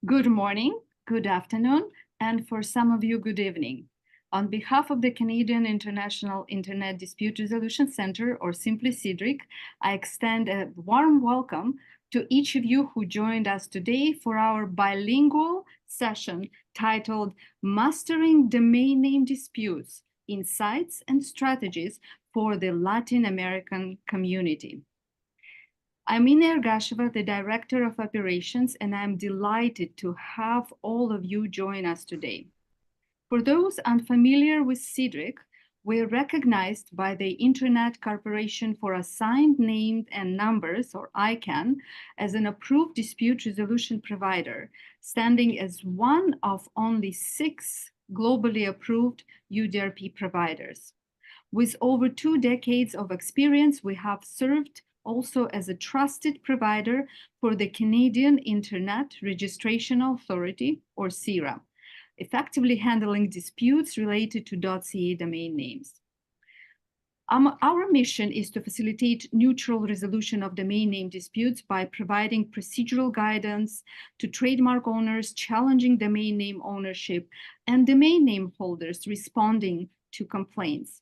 Good morning, good afternoon, and for some of you, good evening. On behalf of the Canadian International Internet Dispute Resolution Center, or simply CIDRIC, I extend a warm welcome to each of you who joined us today for our bilingual session titled Mastering Domain Name Disputes, Insights and Strategies for the Latin American Community. I'm Ina Ergasheva, the Director of Operations, and I'm delighted to have all of you join us today. For those unfamiliar with CIDRIC, we're recognized by the Internet Corporation for Assigned Names and Numbers, or ICANN, as an approved dispute resolution provider, standing as one of only 6 globally approved UDRP providers. With over 2 decades of experience, we have served also as a trusted provider for the Canadian Internet Registration Authority, or CIRA, effectively handling disputes related to .ca domain names. Our mission is to facilitate neutral resolution of domain name disputes by providing procedural guidance to trademark owners challenging domain name ownership and domain name holders responding to complaints.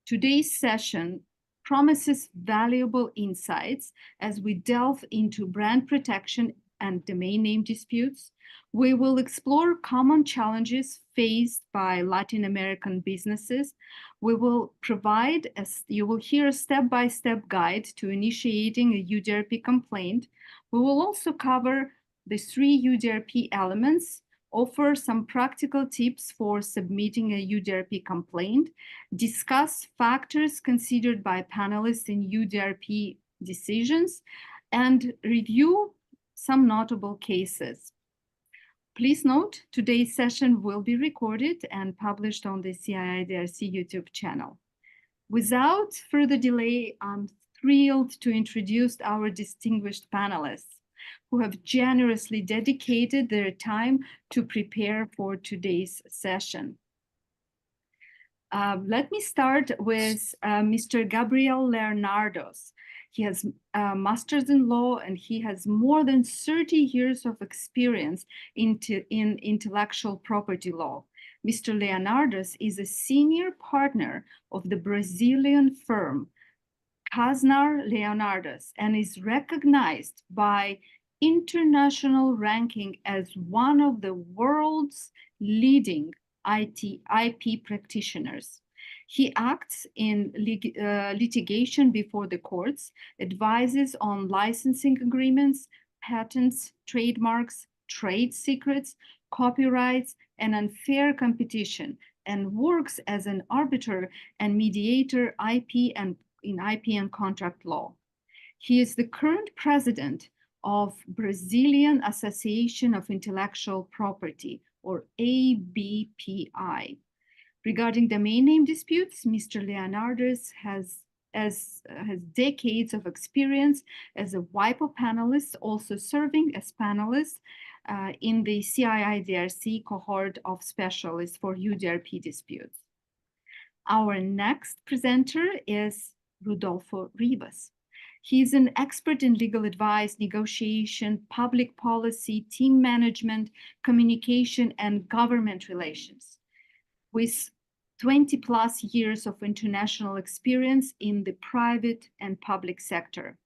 Today's session promises valuable insights as we delve into brand protection and domain name disputes. We will explore common challenges faced by Latin American businesses. We will provide, as you will hear, a step-by-step guide to initiating a UDRP complaint. We will also cover the 3 UDRP elements, offer some practical tips for submitting a UDRP complaint, discuss factors considered by panelists in UDRP decisions, and review some notable cases. Please note, today's session will be recorded and published on the CIIDRC YouTube channel. Without further delay, I'm thrilled to introduce our distinguished panelists who have generously dedicated their time to prepare for today's session. Let me start with Mr. Gabriel Leonardos. He has a master's in law and he has more than 30 years of experience in intellectual property law. Mr. Leonardos is a senior partner of the Brazilian firm Kasnar Leonardos and is recognized by international ranking as one of the world's leading IP practitioners. He acts in litigation before the courts, advises on licensing agreements, patents, trademarks, trade secrets, copyrights, and unfair competition, and works as an arbiter and mediator in IP and contract law. He is the current president of Brazilian Association of Intellectual Property, or ABPI. Regarding domain name disputes, Mr. Leonardos has decades of experience as a WIPO panelist, also serving as panelist in the CIIDRC cohort of specialists for UDRP disputes. Our next presenter is Rodolfo Rivas. He's an expert in legal advice, negotiation, public policy, team management, communication, and government relations. With 20 plus years of international experience in the private and public sector.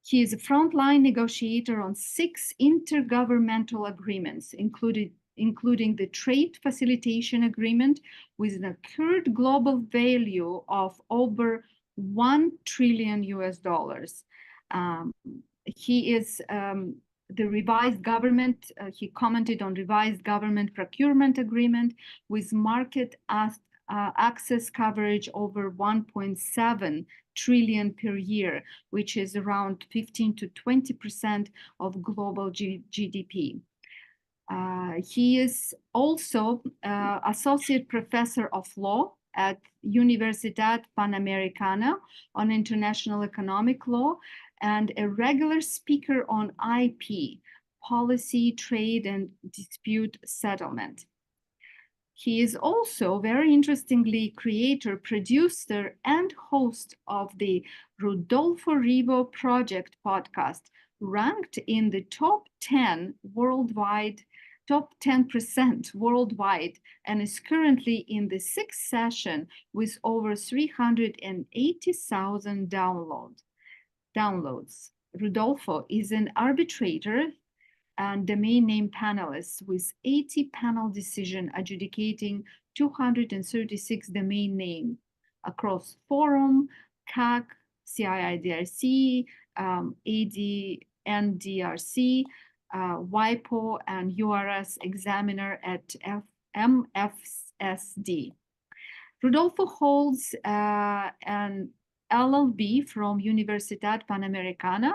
He is a frontline negotiator on 6 intergovernmental agreements, including the Trade Facilitation Agreement with an accrued global value of over $1 trillion. He is the revised government, he commented on revised government procurement agreement with market access coverage over 1.7 trillion per year, which is around 15 to 20% of global GDP. He is also associate professor of law at Universidad Panamericana on international economic law and a regular speaker on IP, policy, trade, and dispute settlement. He is also, very interestingly, creator, producer, and host of the Rodolfo Rivo Project podcast, ranked in the top 10 worldwide, top 10% worldwide, and is currently in the sixth session with over 380,000 downloads. Rodolfo is an arbitrator and domain name panelists with 80 panel decision adjudicating 236 domain names across forum, CAC, CIIDRC, ADNDRC, WIPO, and URS examiner at MFSD. Rodolfo holds an LLB from Universidad Panamericana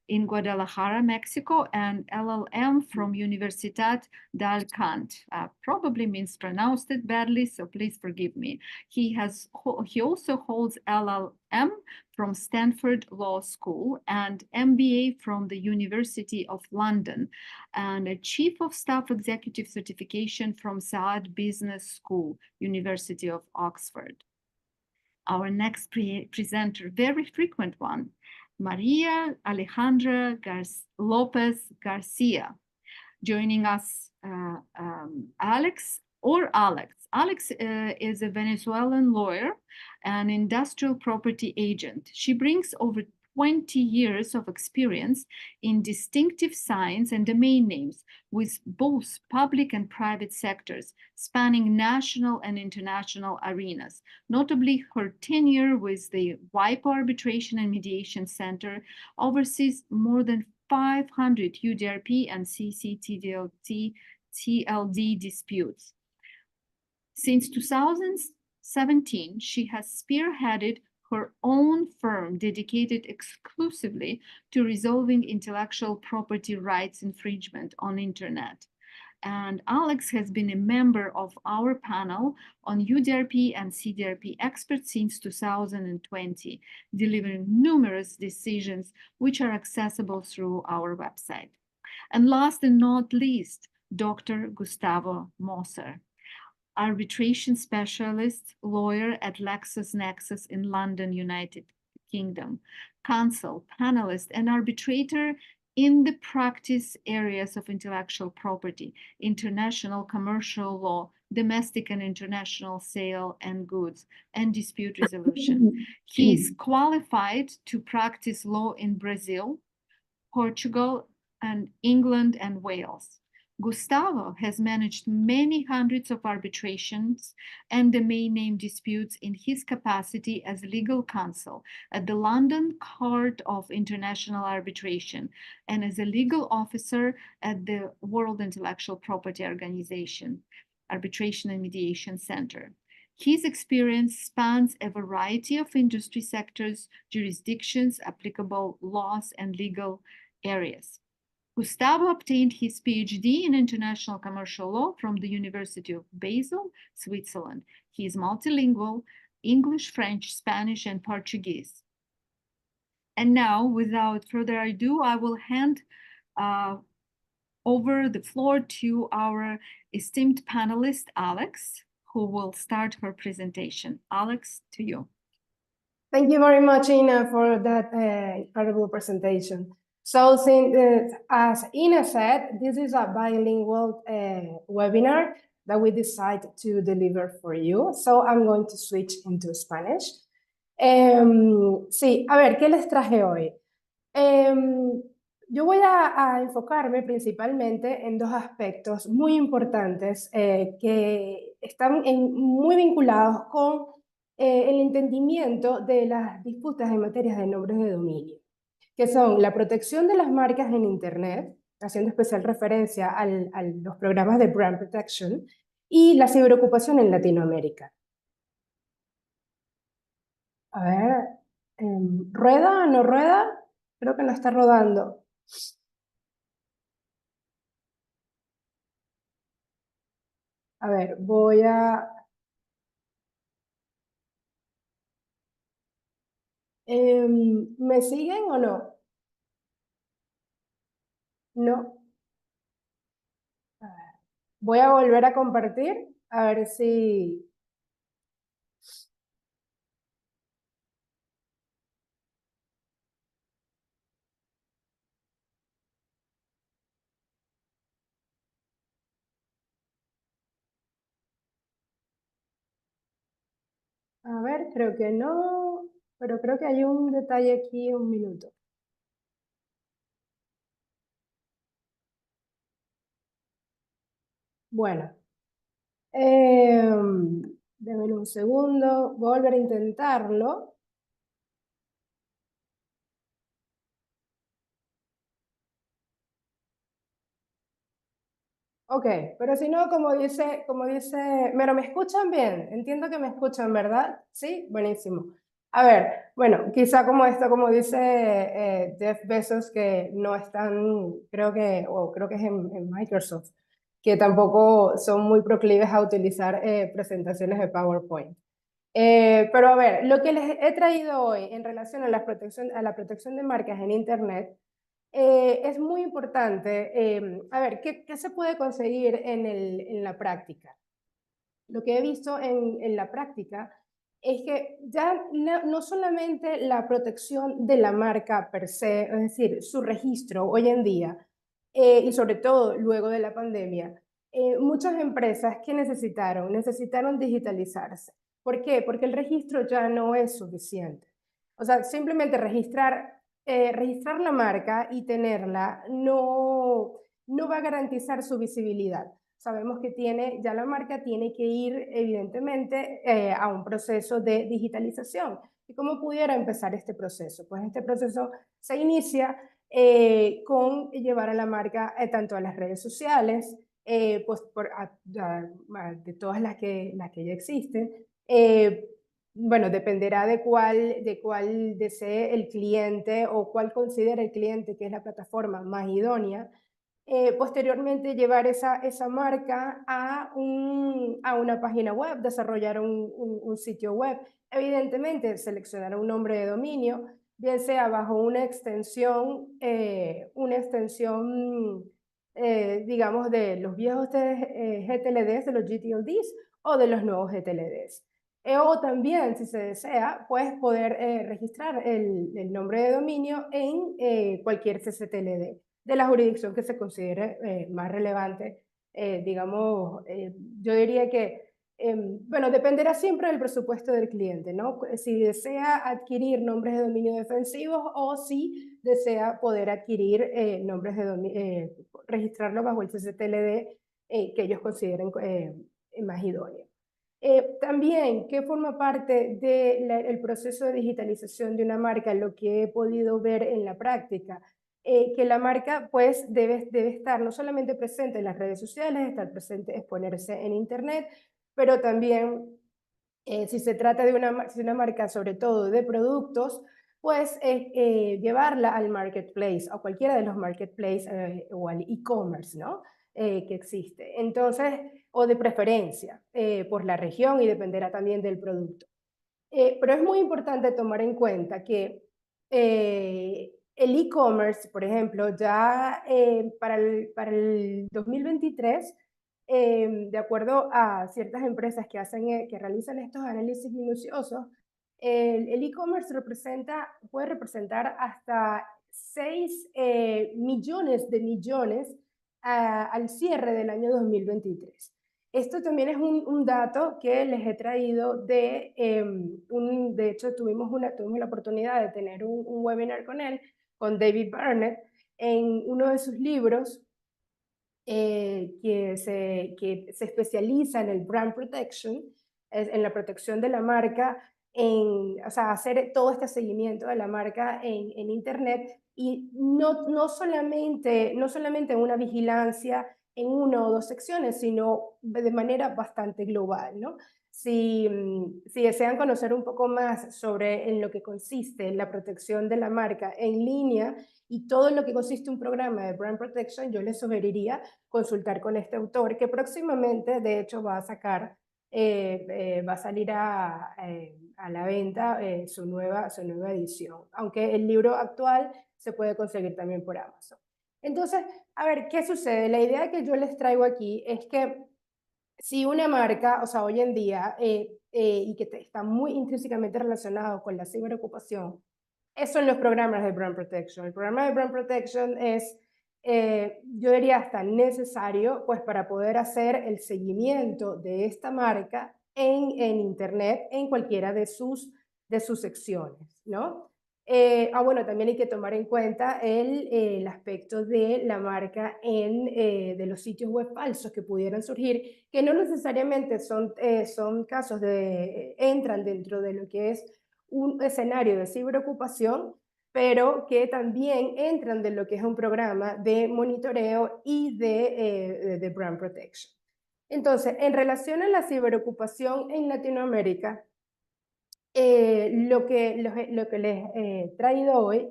in Guadalajara, Mexico, and LLM from Universidad de Alcant. Probably mispronounced it badly, so please forgive me. He also holds LLM from Stanford Law School and MBA from the University of London, and a Chief of Staff Executive Certification from Saad Business School, University of Oxford. Our next presenter, very frequent one, Maria Alejandra Lopez Garcia. Joining us, Alex. Alex is a Venezuelan lawyer and industrial property agent. She brings over 20 years of experience in distinctive signs and domain names with both public and private sectors, spanning national and international arenas. Notably, her tenure with the WIPO Arbitration and Mediation Center oversees more than 500 UDRP and CCTLD disputes. Since 2017, she has spearheaded her own firm dedicated exclusively to resolving intellectual property rights infringement on internet. And Alex has been a member of our panel on UDRP and CDRP experts since 2020, delivering numerous decisions which are accessible through our website. And last and not least, Dr. Gustavo Moser, arbitration specialist, lawyer at LexisNexis in London, United Kingdom, counsel, panelist, and arbitrator in the practice areas of intellectual property, international commercial law, domestic and international sale and goods, and dispute resolution. He is qualified to practice law in Brazil, Portugal, and England and Wales. Gustavo has managed many hundreds of arbitrations and domain name disputes in his capacity as legal counsel at the London Court of International Arbitration and as a legal officer at the World Intellectual Property Organization Arbitration and Mediation Center. His experience spans a variety of industry sectors, jurisdictions, applicable laws, and legal areas. Gustavo obtained his PhD in international commercial law from the University of Basel, Switzerland. He is multilingual, English, French, Spanish, and Portuguese. And now, without further ado, I will hand over the floor to our esteemed panelist, Alex, who will start her presentation. Alex, to you. Thank you very much, Ina, for that incredible presentation. So as Ina said, this is a bilingual webinar that we decided to deliver for you. So I'm going to switch into Spanish. Sí, a ver, ¿qué les traje hoy? Yo voy a enfocarme principalmente en dos aspectos muy importantes que están muy vinculados con el entendimiento de las disputas en materias de nombres de dominio, que son la protección de las marcas en Internet, haciendo especial referencia a los programas de Brand Protection, y la ciberocupación en Latinoamérica. A ver, ¿rueda o no rueda? Creo que no está rodando. A ver, voy a... ¿me siguen o no? No. A ver, voy a volver a compartir, a ver si... A ver, creo que no, pero creo que hay un detalle aquí, un minuto. Bueno, denme un segundo, voy a volver a intentarlo. Ok, pero si no, pero me escuchan bien, entiendo que me escuchan, ¿verdad? Sí, buenísimo. A ver, bueno, quizá como esto, como dice Jeff Bezos, que no están, creo que es en Microsoft, que tampoco son muy proclives a utilizar presentaciones de PowerPoint. Pero a ver, lo que les he traído hoy en relación a a la protección de marcas en Internet es muy importante. A ver, ¿qué se puede conseguir en la práctica? Lo que he visto en la práctica es que ya no solamente la protección de la marca per se, es decir, su registro hoy en día, y sobre todo luego de la pandemia, muchas empresas que necesitaron digitalizarse. ¿Por qué? Porque el registro ya no es suficiente. O sea, simplemente registrar la marca y tenerla no va a garantizar su visibilidad. Sabemos que ya la marca tiene que ir, evidentemente, a un proceso de digitalización. ¿Y cómo pudiera empezar este proceso? Pues este proceso se inicia con llevar a la marca tanto a las redes sociales, pues de todas las que ya existen. Bueno, dependerá de cuál desee el cliente o cuál considere el cliente que es la plataforma más idónea. Posteriormente llevar esa marca a una página web, desarrollar un sitio web. Evidentemente, seleccionar un nombre de dominio, bien sea bajo una extensión digamos, de los viejos GTLDs, de los GTLDs, o de los nuevos GTLDs. O también, si se desea, pues poder registrar el nombre de dominio en cualquier CCTLD de la jurisdicción que se considere más relevante. Digamos, yo diría que, bueno, dependerá siempre del presupuesto del cliente, ¿no? Si desea adquirir nombres de dominio defensivos o si desea poder adquirir registrarlo bajo el CCTLD que ellos consideren más idóneo. También, ¿qué forma parte del proceso de digitalización de una marca? Lo que he podido ver en la práctica, que la marca pues debe estar no solamente presente en las redes sociales, estar presente, exponerse en Internet, pero también si se trata de una marca sobre todo de productos, pues llevarla al marketplace o cualquiera de los marketplaces o al e-commerce, ¿no? Que existe. Entonces, o de preferencia por la región y dependerá también del producto. Pero es muy importante tomar en cuenta que el e-commerce, por ejemplo, ya para el 2023, de acuerdo a ciertas empresas que realizan estos análisis minuciosos, el e-commerce puede representar hasta 6 millones de millones al cierre del año 2023. Esto también es un dato que les he traído de hecho tuvimos la oportunidad de tener un webinar con él, con David Barnett, en uno de sus libros que se especializa en el brand protection, en la protección de la marca, o sea, hacer todo este seguimiento de la marca en Internet y no solamente una vigilancia en una o dos secciones, sino de manera bastante global, ¿no? Si desean conocer un poco más sobre en lo que consiste la protección de la marca en línea y todo lo que consiste un programa de brand protection, yo les sugeriría consultar con este autor que próximamente, de hecho, va a salir a la venta su nueva edición, aunque el libro actual se puede conseguir también por Amazon. Entonces, a ver, ¿qué sucede? La idea que yo les traigo aquí es que si una marca, o sea, hoy en día, y que está muy intrínsecamente relacionado con la ciberocupación, eso son los programas de Brand Protection. El programa de Brand Protection es, yo diría, hasta necesario, pues para poder hacer el seguimiento de esta marca en Internet en cualquiera de sus secciones, ¿no? Bueno, también hay que tomar en cuenta el aspecto de la marca de los sitios web falsos que pudieran surgir, que no necesariamente son casos entran dentro de lo que es un escenario de ciberocupación, pero que también entran de lo que es un programa de monitoreo y de brand protection. Entonces, en relación a la ciberocupación en Latinoamérica, lo que les he traído hoy,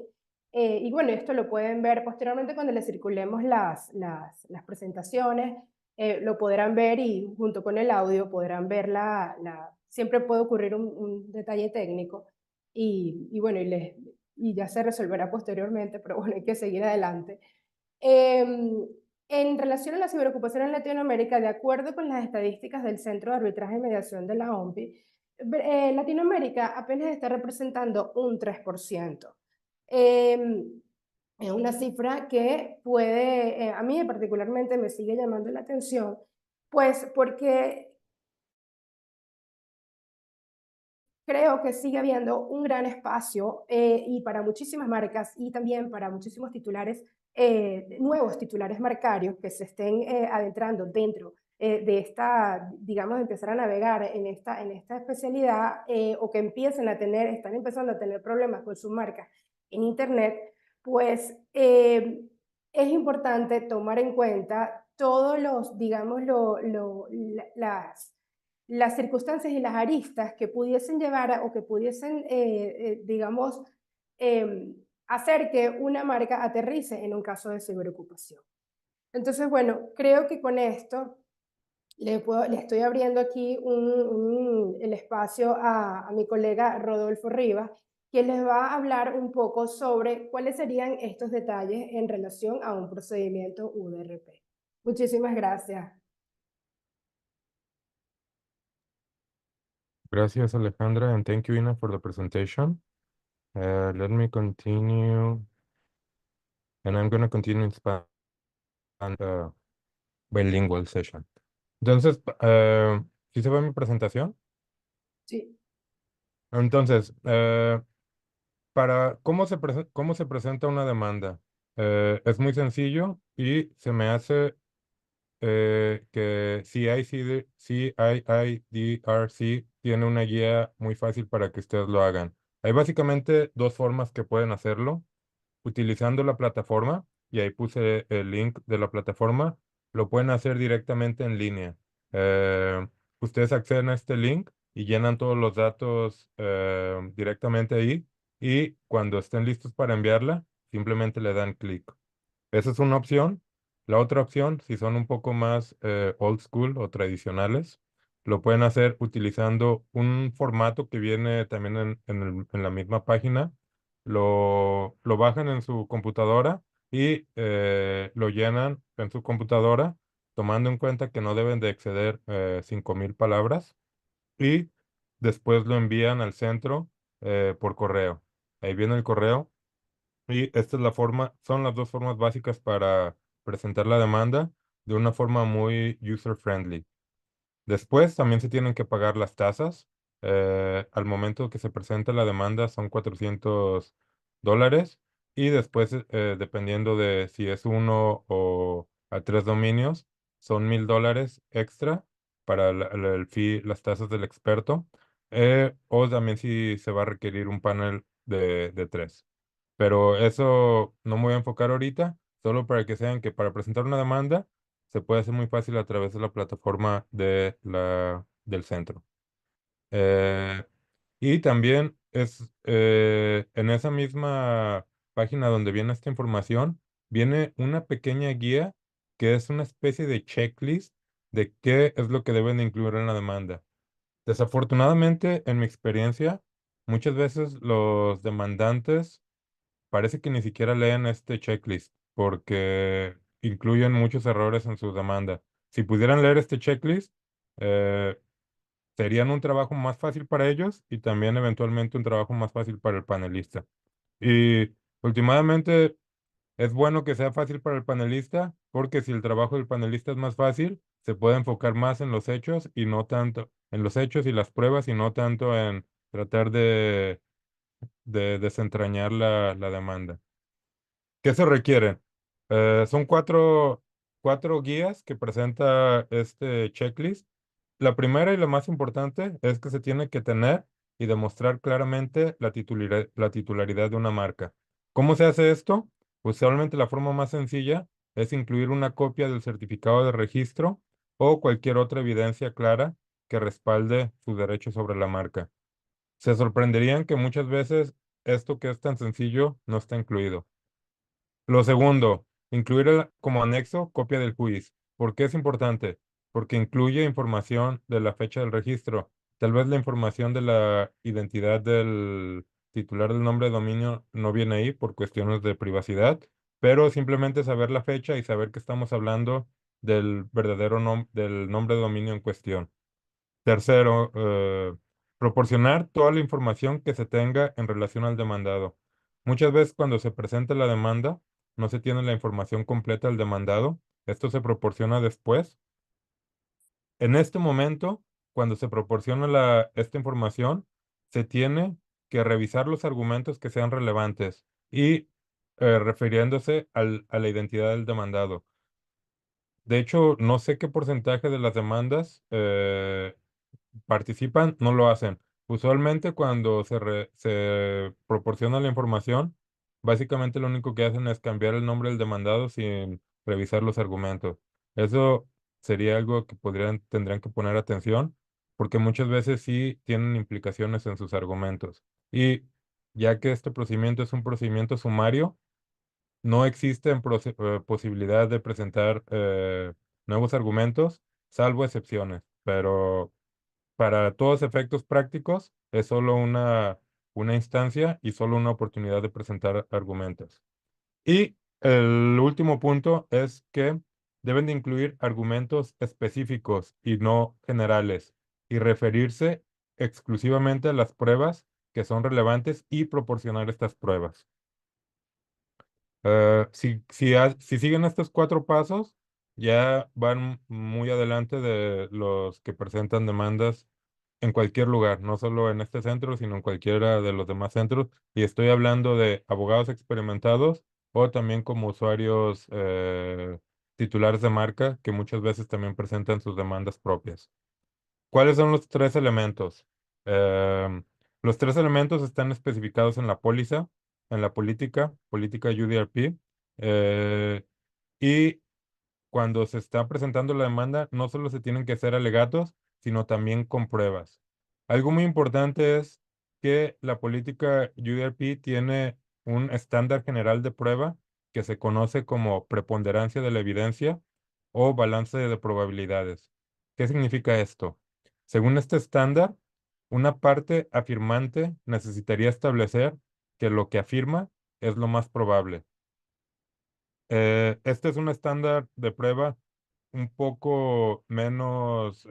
y bueno, esto lo pueden ver posteriormente cuando les circulemos las presentaciones, lo podrán ver y junto con el audio podrán ver siempre puede ocurrir un detalle técnico y bueno, y ya se resolverá posteriormente, pero bueno, hay que seguir adelante. Em, en relación a la ciberocupación en Latinoamérica, de acuerdo con las estadísticas del Centro de Arbitraje y Mediación de la OMPI, Latinoamérica apenas está representando un 3%. Em, es una cifra que a mí particularmente me sigue llamando la atención, pues porque creo que sigue habiendo un gran espacio y para muchísimas marcas y también para muchísimos titulares, nuevos titulares marcarios que se estén adentrando dentro de digamos, empezar a navegar en esta especialidad o que están empezando a tener problemas con su marca en Internet, pues es importante tomar en cuenta todos los, digamos, las circunstancias y las aristas que pudiesen o que pudiesen, digamos, hacer que una marca aterrice en un caso de ciberocupación. Entonces, bueno, creo que con esto le estoy abriendo aquí el espacio a mi colega Rodolfo Rivas, quien les va a hablar un poco sobre cuáles serían estos detalles en relación a un procedimiento UDRP. Muchísimas gracias. Gracias, Alejandra, and thank you, Ina, for the presentation. Let me continue, and I'm going to continue in Spanish, bilingual session. Entonces, ¿sí se ve mi presentación? Sí. Entonces, ¿cómo se presenta una demanda? Es muy sencillo y se me hace que CIDRC tiene una guía muy fácil para que ustedes lo hagan. Hay básicamente dos formas que pueden hacerlo. Utilizando la plataforma, y ahí puse el link de la plataforma, lo pueden hacer directamente en línea. Eh, Ustedes acceden a este link y llenan todos los datos directamente ahí, y cuando estén listos para enviarla, simplemente le dan clic. Esa es una opción. La otra opción, si son un poco más old school o tradicionales, lo pueden hacer utilizando un formato que viene también en la misma página. Lo bajan en su computadora y lo llenan en su computadora, tomando en cuenta que no deben de exceder 5,000 palabras, y después lo envían al centro por correo. Ahí viene el correo. Y esta es son las dos formas básicas para presentar la demanda de una forma muy user-friendly. Después también se tienen que pagar las tasas. Al momento que se presenta la demanda son $400, y después, dependiendo de si es uno o a tres dominios, son $1,000 extra para el fee, las tasas del experto, o también si se va a requerir un panel de tres. Pero eso no me voy a enfocar ahorita, solo para que sepan que para presentar una demanda se puede hacer muy fácil a través de la plataforma del centro. Eh, y también en esa misma página donde viene esta información, viene una pequeña guía que es una especie de checklist de qué es lo que deben de incluir en la demanda. Desafortunadamente, en mi experiencia, muchas veces los demandantes parece que ni siquiera leen este checklist porque incluyen muchos errores en su demanda. Si pudieran leer este checklist, eh, serían un trabajo más fácil para ellos y también eventualmente un trabajo más fácil para el panelista. Y últimamente es bueno que sea fácil para el panelista, porque si el trabajo del panelista es más fácil, se puede enfocar más en los hechos y no tanto en los hechos y las pruebas y no tanto en tratar de desentrañar la demanda. ¿Qué se requiere? Son cuatro guías que presenta este checklist. La primera y la más importante es que se tiene que tener y demostrar claramente la titularidad de una marca. ¿Cómo se hace esto? Usualmente la forma más sencilla es incluir una copia del certificado de registro o cualquier otra evidencia clara que respalde su derecho sobre la marca. Se sorprenderían que muchas veces esto que es tan sencillo no está incluido. Lo segundo, incluir como anexo copia del juicio. ¿Por qué es importante? Porque incluye información de la fecha del registro. Tal vez la información de la identidad del titular del nombre de dominio no viene ahí por cuestiones de privacidad, pero simplemente saber la fecha y saber que estamos hablando del verdadero del nombre de dominio en cuestión. Tercero, proporcionar toda la información que se tenga en relación al demandado. Muchas veces cuando se presenta la demanda, no se tiene la información completa del demandado. Esto se proporciona después. En este momento, cuando se proporciona esta información, se tiene que revisar los argumentos que sean relevantes y refiriéndose a la identidad del demandado. De hecho, no sé qué porcentaje de las demandas participan, no lo hacen. Usualmente cuando se proporciona la información, básicamente lo único que hacen es cambiar el nombre del demandado sin revisar los argumentos. Eso sería algo que tendrían que poner atención, porque muchas veces sí tienen implicaciones en sus argumentos. Y ya que este procedimiento es un procedimiento sumario, no existe posibilidad de presentar nuevos argumentos, salvo excepciones, pero para todos efectos prácticos es solo una instancia y solo una oportunidad de presentar argumentos. Y el último punto es que deben de incluir argumentos específicos y no generales y referirse exclusivamente a las pruebas que son relevantes y proporcionar estas pruebas. Si siguen estos cuatro pasos, ya van muy adelante de los que presentan demandas en cualquier lugar, no solo en este centro, sino en cualquiera de los demás centros. Y estoy hablando de abogados experimentados o también como usuarios titulares de marca que muchas veces también presentan sus demandas propias. ¿Cuáles son los tres elementos? Em, los tres elementos están especificados en la póliza, en la política UDRP, y cuando se está presentando la demanda, no solo se tienen que hacer alegatos, sino también con pruebas. Algo muy importante es que la política UDRP tiene un estándar general de prueba que se conoce como preponderancia de la evidencia o balance de probabilidades. ¿Qué significa esto? Según este estándar, una parte afirmante necesitaría establecer que lo que afirma es lo más probable. Este es un estándar de prueba un poco menos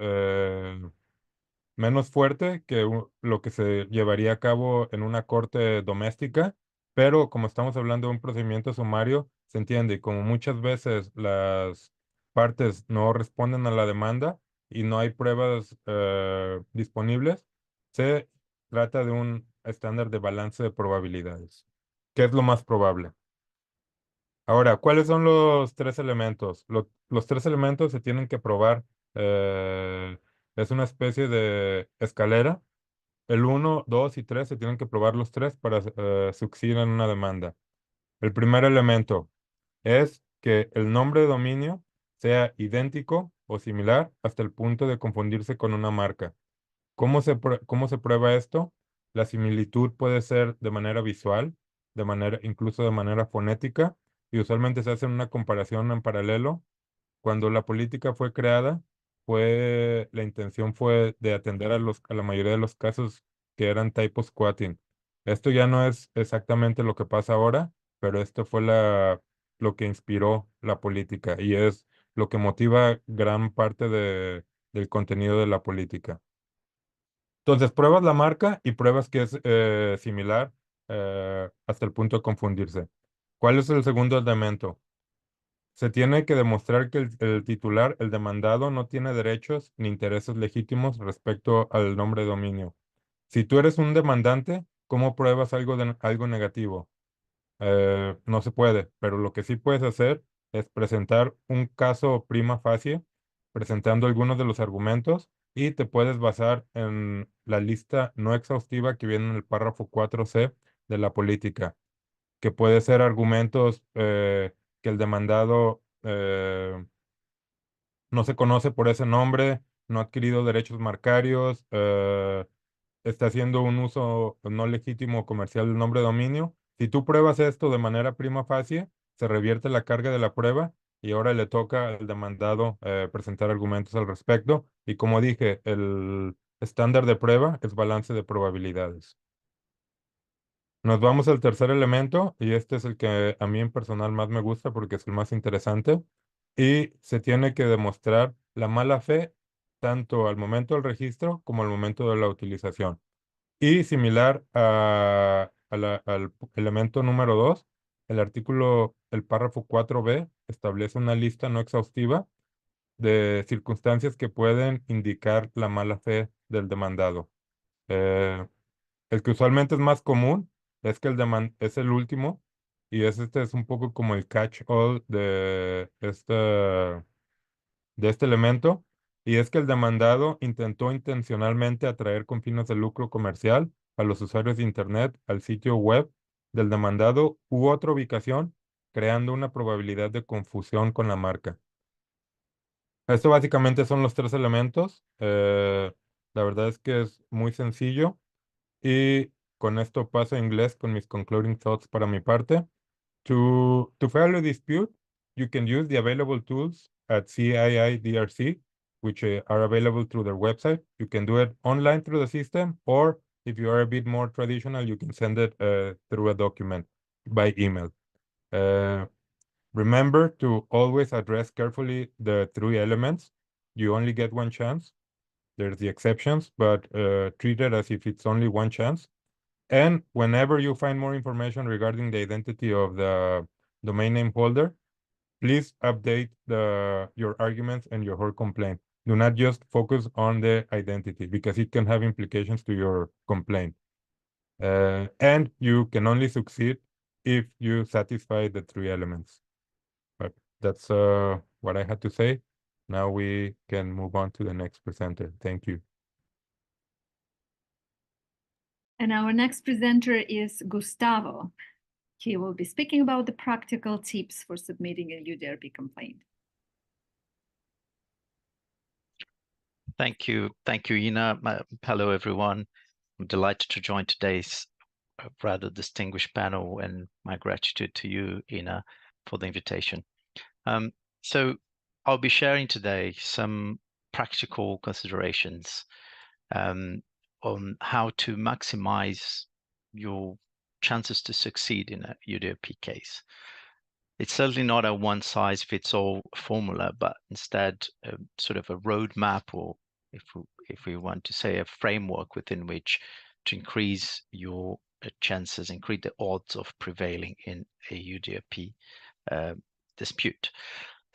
fuerte que lo que se llevaría a cabo en una corte doméstica, pero como estamos hablando de un procedimiento sumario, se entiende, y como muchas veces las partes no responden a la demanda y no hay pruebas disponibles, se trata de un estándar de balance de probabilidades. ¿Qué es lo más probable? Ahora, ¿cuáles son los tres elementos? Los tres elementos se tienen que probar. eh, es una especie de escalera. El uno, 2 y 3 se tienen que probar los tres para succeed en una demanda. El primer elemento es que el nombre de dominio sea idéntico o similar hasta el punto de confundirse con una marca. ¿Cómo se prueba esto? La similitud puede ser de manera visual, incluso de manera fonética, y usualmente se hace una comparación en paralelo. Cuando la política fue creada, la intención fue de atender a la mayoría de los casos que eran typo squatting. Esto ya no es exactamente lo que pasa ahora, pero esto fue lo que inspiró la política y es lo que motiva gran parte del contenido de la política. Entonces, pruebas la marca y pruebas que es similar hasta el punto de confundirse. ¿Cuál es el segundo elemento? Se tiene que demostrar que el titular, el demandado, no tiene derechos ni intereses legítimos respecto al nombre de dominio. Si tú eres un demandante, ¿cómo pruebas algo negativo? No se puede, pero lo que sí puedes hacer es presentar un caso prima facie, presentando algunos de los argumentos y te puedes basar en la lista no exhaustiva que viene en el párrafo 4C de la política, que puede ser argumentos que el demandado no se conoce por ese nombre, no ha adquirido derechos marcarios, está haciendo un uso no legítimo comercial del nombre de dominio. Si tú pruebas esto de manera prima facie, se revierte la carga de la prueba y ahora le toca al demandado presentar argumentos al respecto. Y como dije, el estándar de prueba es balance de probabilidades. Nos vamos al tercer elemento y este es el que a mí en personal más me gusta porque es el más interesante y se tiene que demostrar la mala fe tanto al momento del registro como al momento de la utilización. Y similar al elemento número 2, el párrafo 4b establece una lista no exhaustiva de circunstancias que pueden indicar la mala fe del demandado. Eh, el que usualmente es más común es que es el último y este es un poco como el catch-all de este elemento, y es que el demandado intentó intencionalmente atraer con fines de lucro comercial a los usuarios de Internet al sitio web del demandado u otra ubicación, creando una probabilidad de confusión con la marca. Esto básicamente son los tres elementos. La verdad es que es muy sencillo y con esto paso a inglés con mis concluding thoughts para mi parte. To file a dispute, you can use the available tools at CIIDRC, which are available through their website. You can do it online through the system, or if you are a bit more traditional, you can send it through a document by email. Remember to always address carefully the three elements. You only get one chance. There's the exceptions, but treat it as if it's only one chance. And whenever you find more information regarding the identity of the domain name holder, please update your arguments and your whole complaint. Do not just focus on the identity because it can have implications to your complaint. And you can only succeed if you satisfy the three elements. But that's what I had to say. Now we can move on to the next presenter. Thank you. And our next presenter is Gustavo. He will be speaking about the practical tips for submitting a UDRP complaint. Thank you, Ina. Hello, everyone. I'm delighted to join today's rather distinguished panel, and my gratitude to you, Ina, for the invitation. So I'll be sharing today some practical considerations on how to maximize your chances to succeed in a UDRP case. It's certainly not a one-size-fits-all formula, but instead sort of a roadmap, or if we want to say a framework within which to increase your chances, increase the odds of prevailing in a UDRP dispute.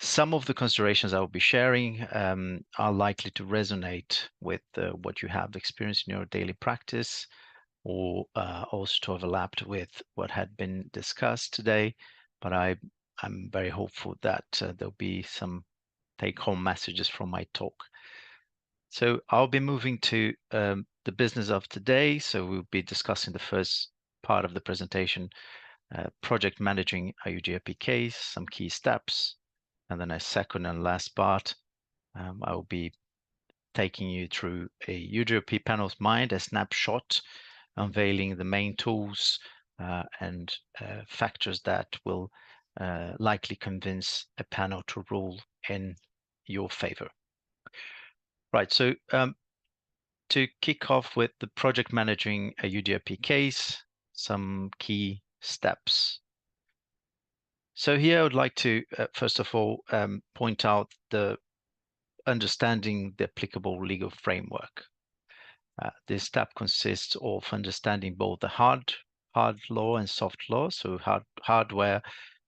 Some of the considerations I will be sharing are likely to resonate with what you have experienced in your daily practice, or also to overlapped with what had been discussed today. But I'm very hopeful that there'll be some take-home messages from my talk. So I'll be moving to the business of today. So we'll be discussing the first part of the presentation, project managing a UDRP case, some key steps. And then a second and last part, I will be taking you through a UDRP panel's mind, a snapshot, unveiling the main tools and factors that will likely convince a panel to rule in your favor. Right, so to kick off with the project managing a UDRP case, some key steps. So here I would like to, first of all, point out the understanding the applicable legal framework. This step consists of understanding both the hard law and soft law, so hardware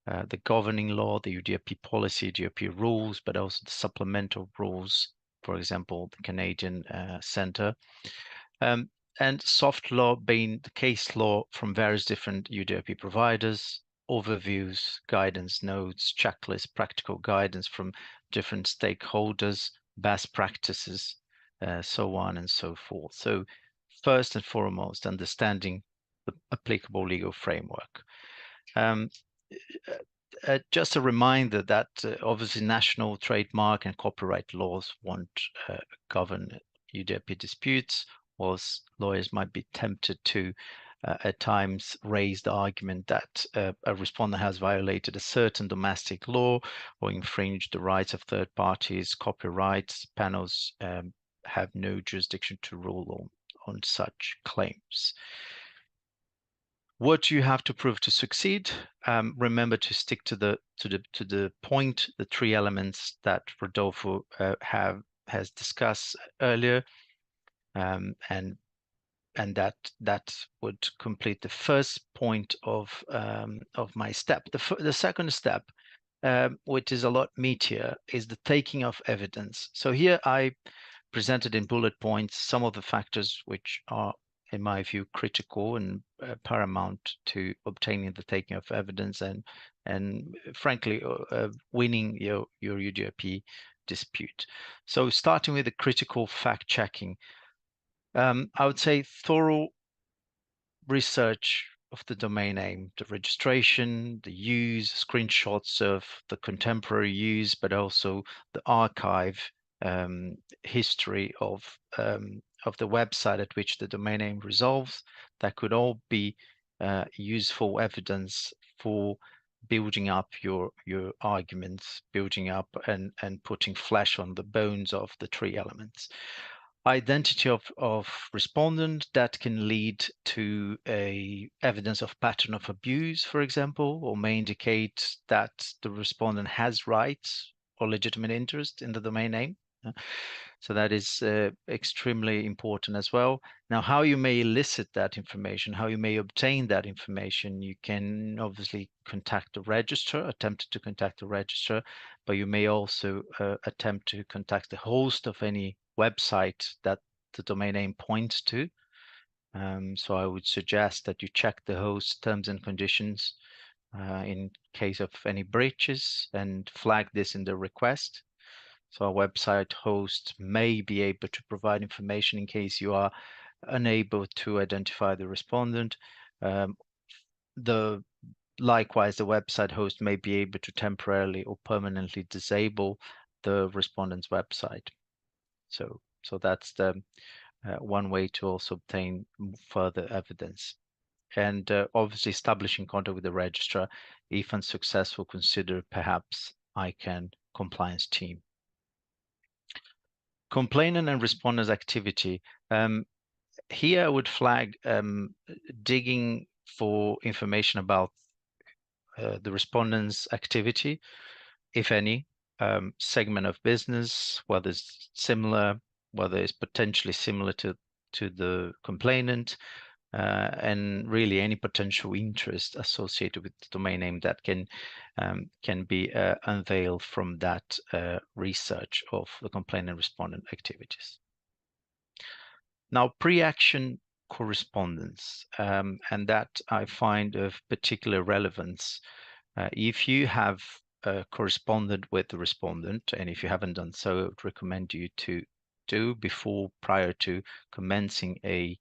the governing law, the UDRP policy, UDRP rules, but also the supplemental rules, for example, the Canadian Centre. And soft law being the case law from various different UDRP providers, overviews, guidance notes, checklists, practical guidance from different stakeholders, best practices, so on and so forth. So first and foremost, understanding the applicable legal framework. Just a reminder that obviously national trademark and copyright laws won't govern UDRP disputes, whilst lawyers might be tempted to at times raise the argument that a respondent has violated a certain domestic law or infringed the rights of third parties, copyrights. Panels have no jurisdiction to rule on such claims. What do you have to prove to succeed? Remember to stick to the point, the three elements that Rodolfo has discussed earlier, and that would complete the first point of my step. The second step, which is a lot meatier, is the taking of evidence. So here I presented in bullet points some of the factors which are, in my view, critical and paramount to obtaining the taking of evidence and frankly, winning your UDRP dispute. So starting with the critical fact checking, I would say thorough research of the domain name, the registration, the use, screenshots of the contemporary use, but also the archive history of the website at which the domain name resolves. That could all be useful evidence for building up your arguments, building up and putting flesh on the bones of the three elements. Identity of respondent, that can lead to a evidence of pattern of abuse, for example, or may indicate that the respondent has rights or legitimate interest in the domain name. So that is extremely important as well. Now, how you may elicit that information, how you may obtain that information, you can obviously contact the registrar, attempt to contact the registrar, but you may also attempt to contact the host of any website that the domain name points to. So I would suggest that you check the host terms and conditions in case of any breaches and flag this in the request. So our website host may be able to provide information in case you are unable to identify the respondent. Likewise, the website host may be able to temporarily or permanently disable the respondent's website. So that's the one way to also obtain further evidence. And obviously establishing contact with the registrar, if unsuccessful, consider perhaps ICANN compliance team. Complainant and respondent's activity. Here I would flag digging for information about the respondent's activity, if any, segment of business, whether it's similar, whether it's potentially similar to the complainant, and really any potential interest associated with the domain name that can be unveiled from that research of the complainant respondent activities. Now, pre-action correspondence, and that I find of particular relevance. If you have corresponded with the respondent, and if you haven't done so, I would recommend you to do prior to commencing a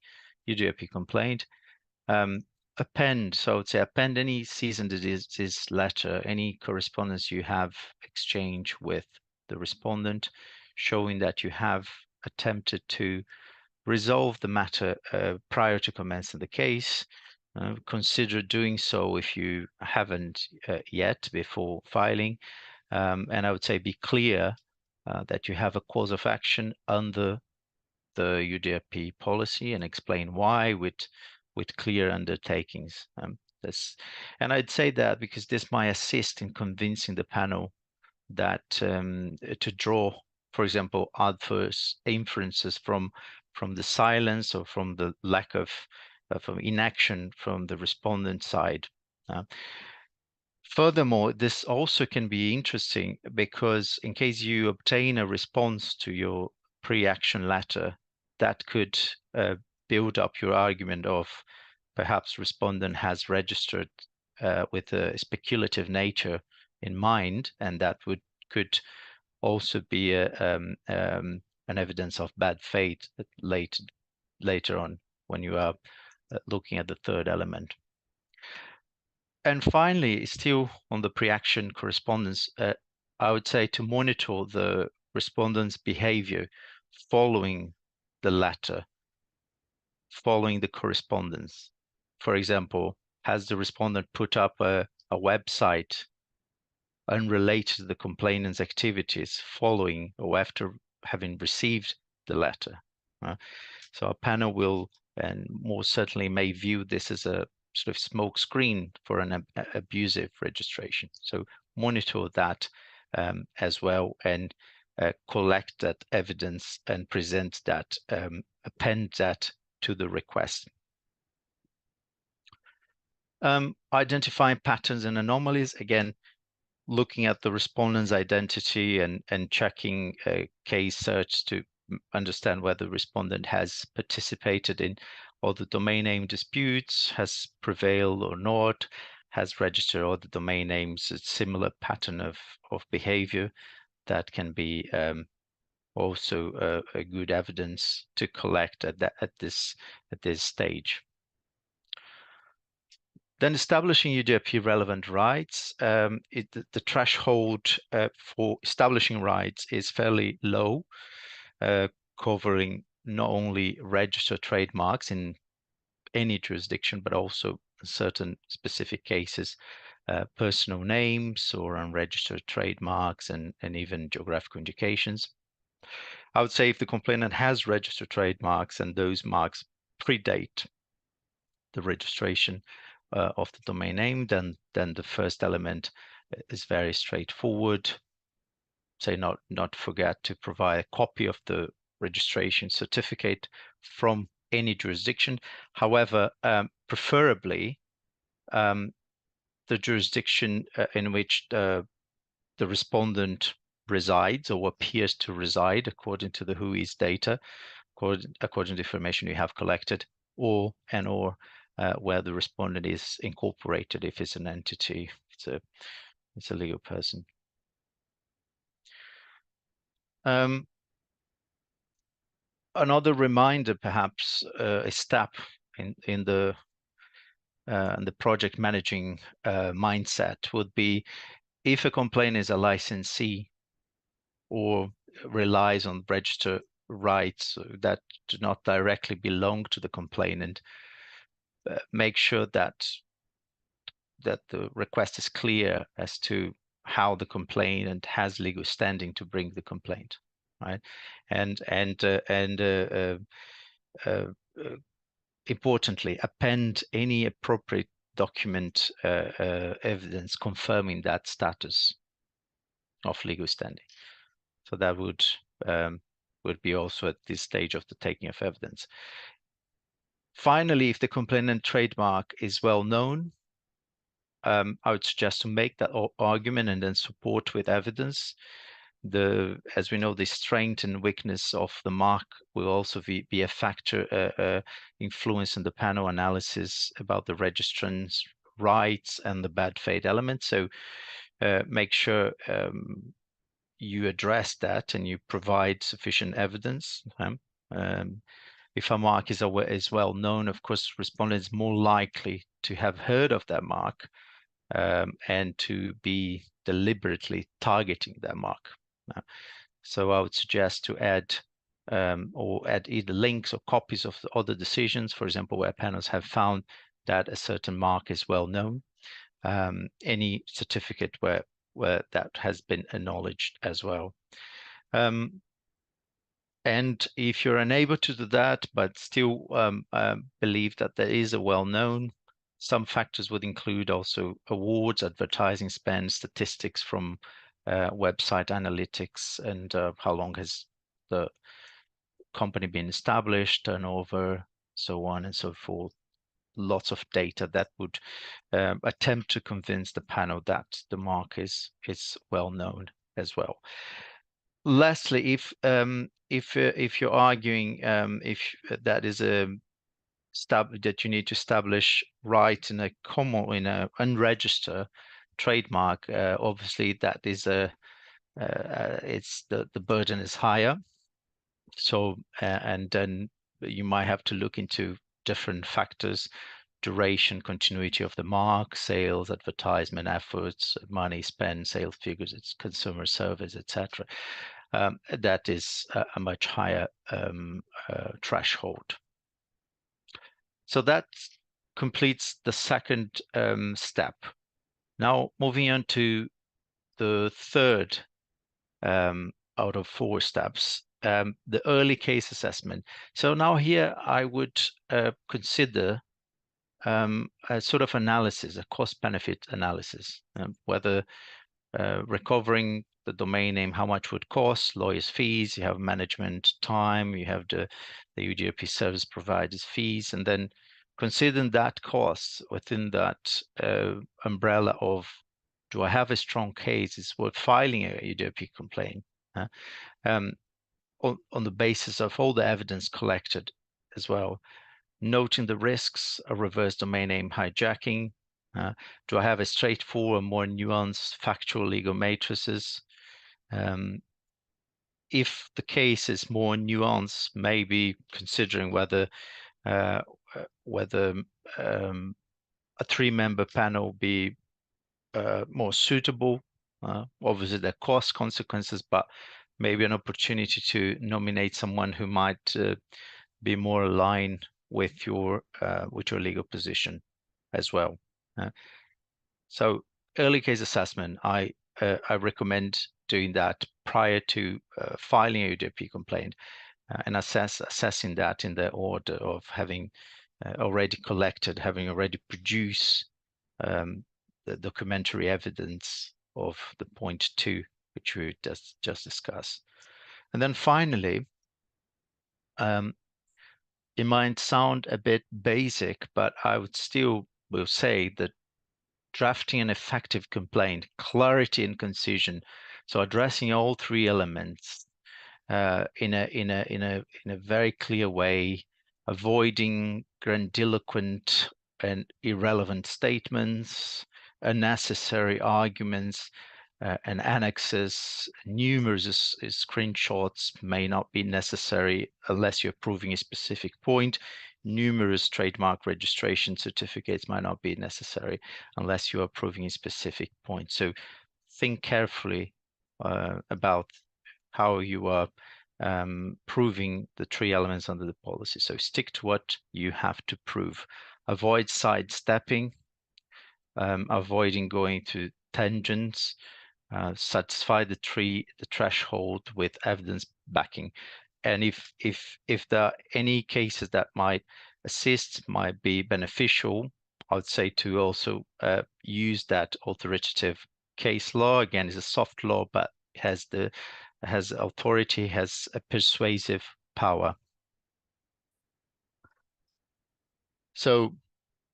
UDRP complaint, append. So I would say append any cease and desist letter, any correspondence you have exchanged with the respondent, showing that you have attempted to resolve the matter prior to commencing the case. Consider doing so if you haven't yet before filing. And I would say be clear that you have a cause of action under the UDRP policy and explain why with clear undertakings. And I'd say that because this might assist in convincing the panel that to draw, for example, adverse inferences from the silence or from the lack of inaction from the respondent side. Furthermore, this also can be interesting because in case you obtain a response to your pre-action letter, that could build up your argument of perhaps respondent has registered with a speculative nature in mind, and that could also be an evidence of bad faith later on when you are looking at the third element. And finally, still on the pre-action correspondence, I would say to monitor the respondent's behavior following the letter, following the correspondence. For example, has the respondent put up a website unrelated to the complainant's activities following or after having received the letter? So our panel will, and more certainly may view this as a sort of smoke screen for an abusive registration. So monitor that as well, and collect that evidence and present that, append that to the request. Identifying patterns and anomalies, again, looking at the respondent's identity and checking case search to understand whether the respondent has participated in other domain name disputes, has prevailed or not, has registered other domain names, a similar pattern of behavior. That can be also a good evidence to collect at this stage. Then establishing UDRP relevant rights, the threshold for establishing rights is fairly low, covering not only registered trademarks in any jurisdiction, but also in certain specific cases, personal names or unregistered trademarks and even geographical indications. I would say if the complainant has registered trademarks and those marks predate the registration of the domain name, then the first element is very straightforward. Say not forget to provide a copy of the registration certificate from any jurisdiction. However, preferably the jurisdiction in which the respondent resides or appears to reside according to the WHOIS data, according to the information you have collected, or where the respondent is incorporated if it's an entity, it's a legal person. Another reminder, perhaps a step in the project managing mindset would be if a complainant is a licensee or relies on registered rights that do not directly belong to the complainant, make sure that the request is clear as to how the complainant has legal standing to bring the complaint, right? And importantly, append any appropriate document evidence confirming that status of legal standing. So that would be also at this stage of the taking of evidence. Finally, if the complainant trademark is well known, I would suggest to make that argument and then support with evidence. As we know, the strength and weakness of the mark will also be a factor influencing the panel analysis about the registrant's rights and the bad faith element. So make sure you address that and you provide sufficient evidence. If a mark is well known, of course, respondent is more likely to have heard of that mark and to be deliberately targeting that mark. So I would suggest to add either links or copies of the other decisions, for example, where panels have found that a certain mark is well known, any certificate where that has been acknowledged as well. And if you're unable to do that, but still believe that there is a well-known, some factors would include also awards, advertising spend, statistics from website analytics, and how long has the company been established, turnover, so on and so forth. lots of data that would attempt to convince the panel that the mark is well known as well. Lastly, if you're arguing if that is a that you need to establish right in a common in a unregistered trademark, obviously that is a it's the burden is higher. So and then you might have to look into different factors: duration, continuity of the mark, sales, advertisement efforts, money spent, sales figures, its consumer service, etc. That is a much higher threshold. So that completes the second step. Now moving on to the third out of 4 steps, the early case assessment. So now here I would consider a sort of analysis, a cost-benefit analysis, whether recovering the domain name, how much would cost, lawyers' fees, you have management time, you have the UDP service providers' fees, and then considering that cost within that umbrella of, do I have a strong case, it's worth filing a UDP complaint, on the basis of all the evidence collected as well, noting the risks of reverse domain name hijacking. Do I have a straightforward, more nuanced factual legal matrices? If the case is more nuanced, maybe considering whether a 3-member panel be more suitable. Obviously, there are cost consequences, but maybe an opportunity to nominate someone who might be more aligned with your legal position as well. So early case assessment, I recommend doing that prior to filing a UDP complaint, and assessing that in the order of having already collected, having already produced the documentary evidence of the point 2, which we just discussed. And then finally, it might sound a bit basic, but I would still will say that drafting an effective complaint, clarity and concision, so addressing all 3 elements in a very clear way, avoiding grandiloquent and irrelevant statements, unnecessary arguments, and annexes. Numerous screenshots may not be necessary unless you're proving a specific point. Numerous trademark registration certificates might not be necessary unless you are proving a specific point. So think carefully about how you are proving the 3 elements under the policy. So stick to what you have to prove. Avoid sidestepping, avoiding going to tangents, satisfy the threshold with evidence backing. And if there are any cases that might assist, might be beneficial, I would say to also use that authoritative case law. Again, it's a soft law, but has authority, has a persuasive power. So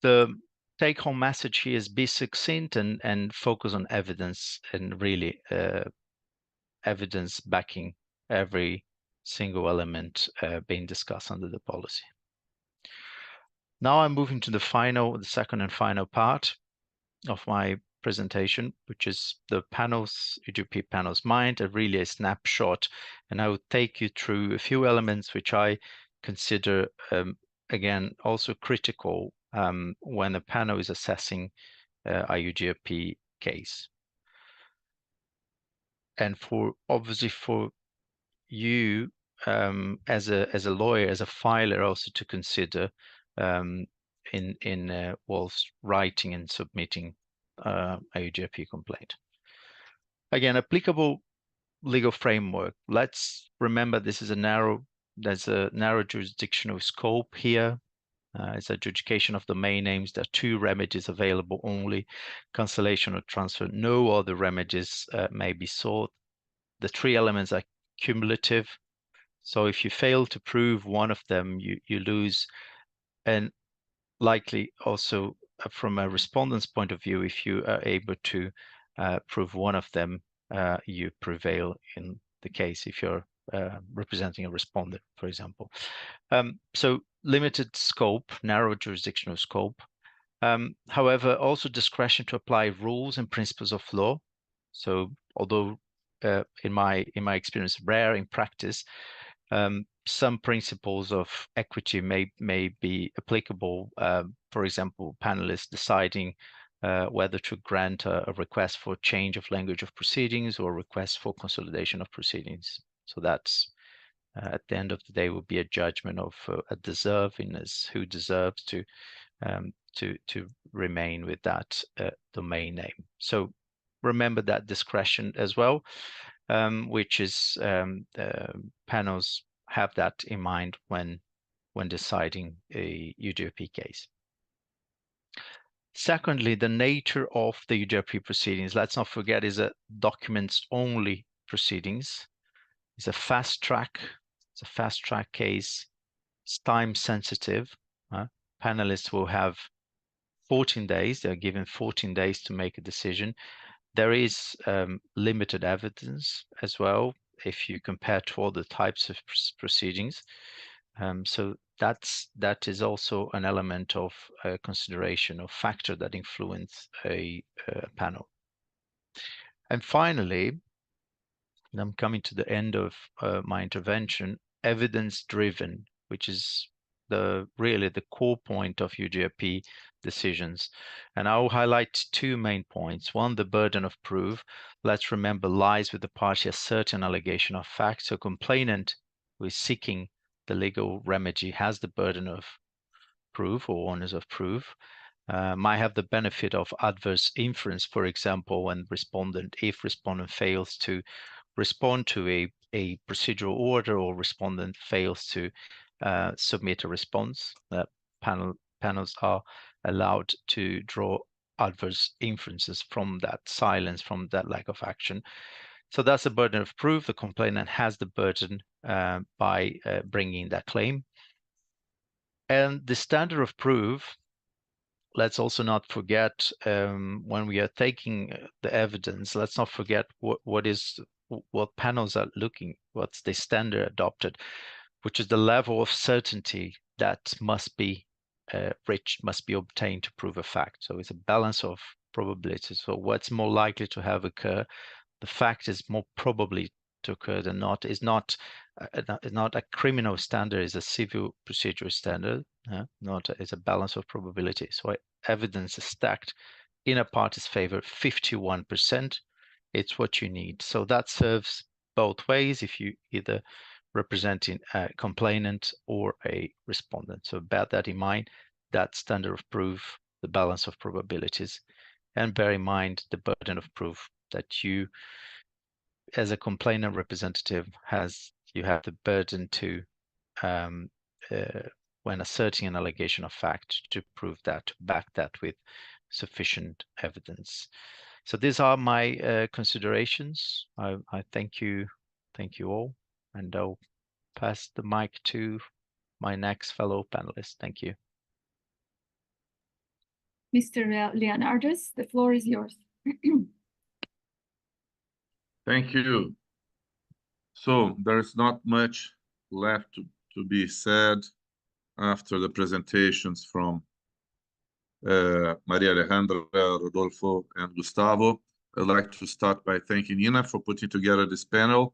the take-home message here is be succinct and focus on evidence, and really evidence backing every single element being discussed under the policy. Now I'm moving to the second and final part of my presentation, which is the UDP panel's mind, and really a snapshot. And I will take you through a few elements which I consider, again, also critical when a panel is assessing a UDP case. And obviously for you as a lawyer, as a filer, also to consider whilst writing and submitting a UDP complaint. Again, applicable legal framework. Let's remember there's a narrow jurisdictional scope here. It's adjudication of domain names. There are 2 remedies available only: cancellation or transfer. No other remedies may be sought. The 3 elements are cumulative. So if you fail to prove one of them, you lose. And likely also from a respondent's point of view, if you are able to prove one of them, you prevail in the case if you're representing a respondent, for example. So limited scope, narrow jurisdictional scope. However, also discretion to apply rules and principles of law. So although in my experience, rare in practice, some principles of equity may be applicable. For example, panelists deciding whether to grant a request for change of language of proceedings or request for consolidation of proceedings. So that's at the end of the day will be a judgment of a deservingness, who deserves to remain with that domain name. So remember that discretion as well, which is panels have that in mind when deciding a UDRP case. Secondly, the nature of the UDRP proceedings, let's not forget, is a documents-only proceedings. It's a fast track. It's a fast track case. It's time sensitive. Panelists will have 14 days. They're given 14 days to make a decision. There is limited evidence as well if you compare to other types of proceedings. So that is also an element of consideration or factor that influence a panel. And finally, and I'm coming to the end of my intervention, evidence-driven, which is really the core point of UDRP decisions. And I'll highlight two main points. One, the burden of proof. Let's remember, lies with the party asserting allegation of fact. So complainant who is seeking the legal remedy has the burden of proof or onus of proof. Might have the benefit of adverse inference, for example, when if respondent fails to respond to a procedural order or respondent fails to submit a response, that panels are allowed to draw adverse inferences from that silence, from that lack of action. So that's the burden of proof. The complainant has the burden by bringing that claim. And the standard of proof, let's also not forget, when we are taking the evidence, let's not forget what panels are looking, what's the standard adopted, which is the level of certainty that must be must be obtained to prove a fact. So it's a balance of probabilities. So what's more likely to have occur, the fact is more probably to occur than not. Is not a criminal standard, is a civil procedural standard. It's a balance of probability. So evidence is stacked in a party's favor, 51%. It's what you need. So that serves both ways if you either representing a complainant or a respondent. So bear that in mind, that standard of proof, the balance of probabilities, and bear in mind the burden of proof that you, as a complainant representative, you have the burden to, when asserting an allegation of fact, to prove that, to back that with sufficient evidence. So these are my considerations. I thank you all, and I'll pass the mic to my next fellow panelist. Thank you. Mr. Leonardis, the floor is yours. Thank you. So there is not much left to be said after the presentations from Maria Alejandra, Rodolfo, and Gustavo. I'd like to start by thanking Nina for putting together this panel,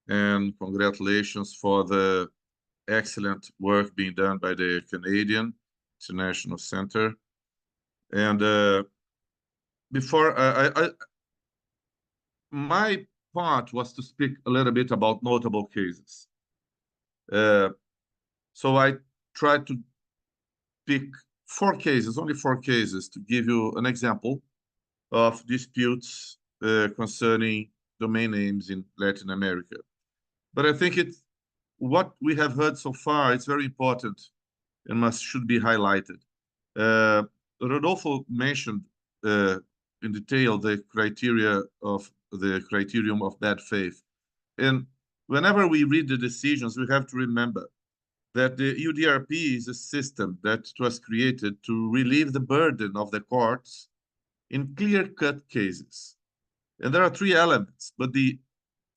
and congratulations for the excellent work being done by the Canadian International Center. And before my part was to speak a little bit about notable cases. So I tried to pick only four cases, to give you an example of disputes concerning domain names in Latin America. But I think what we have heard so far is very important and should be highlighted. Rodolfo mentioned in detail the criterion of bad faith. And whenever we read the decisions, we have to remember that the UDRP is a system that was created to relieve the burden of the courts in clear-cut cases. And there are three elements, but the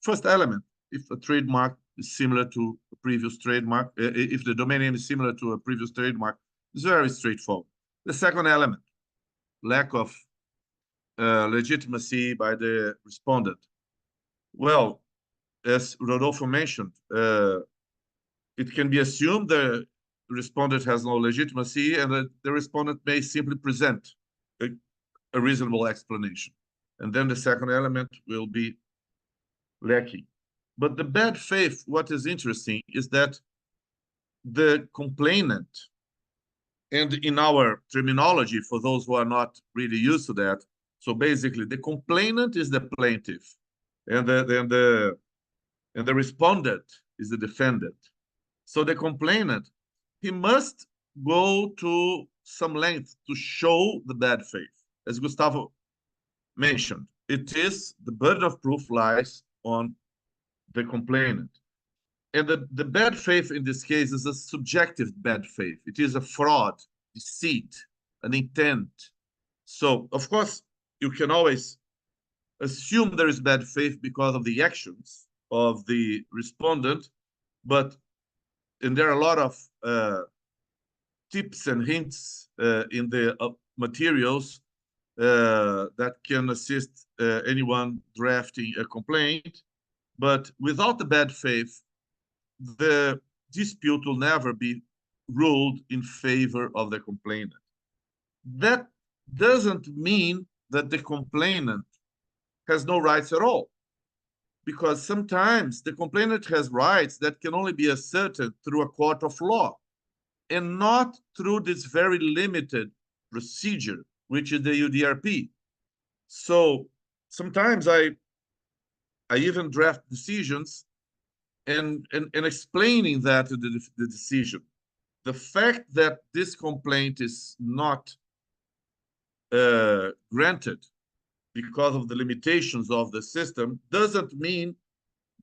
first element, if a trademark is similar to a previous trademark, if the domain name is similar to a previous trademark, is very straightforward. The second element, lack of legitimacy by the respondent. Well, as Rodolfo mentioned, it can be assumed the respondent has no legitimacy and that the respondent may simply present a reasonable explanation. And then the second element will be lacking. But the bad faith, what is interesting is that the complainant, and in our terminology, for those who are not really used to that, so basically the complainant is the plaintiff, and the respondent is the defendant. So the complainant, he must go to some length to show the bad faith. As Gustavo mentioned, it is the burden of proof lies on the complainant. And the bad faith in this case is a subjective bad faith. It is a fraud, deceit, an intent. So, of course, you can always assume there is bad faith because of the actions of the respondent, and there are a lot of tips and hints in the materials that can assist anyone drafting a complaint. But without the bad faith, the dispute will never be ruled in favor of the complainant. That doesn't mean that the complainant has no rights at all, because sometimes the complainant has rights that can only be asserted through a court of law and not through this very limited procedure, which is the UDRP. So sometimes I even draft decisions and explaining that to the decision. The fact that this complaint is not granted because of the limitations of the system doesn't mean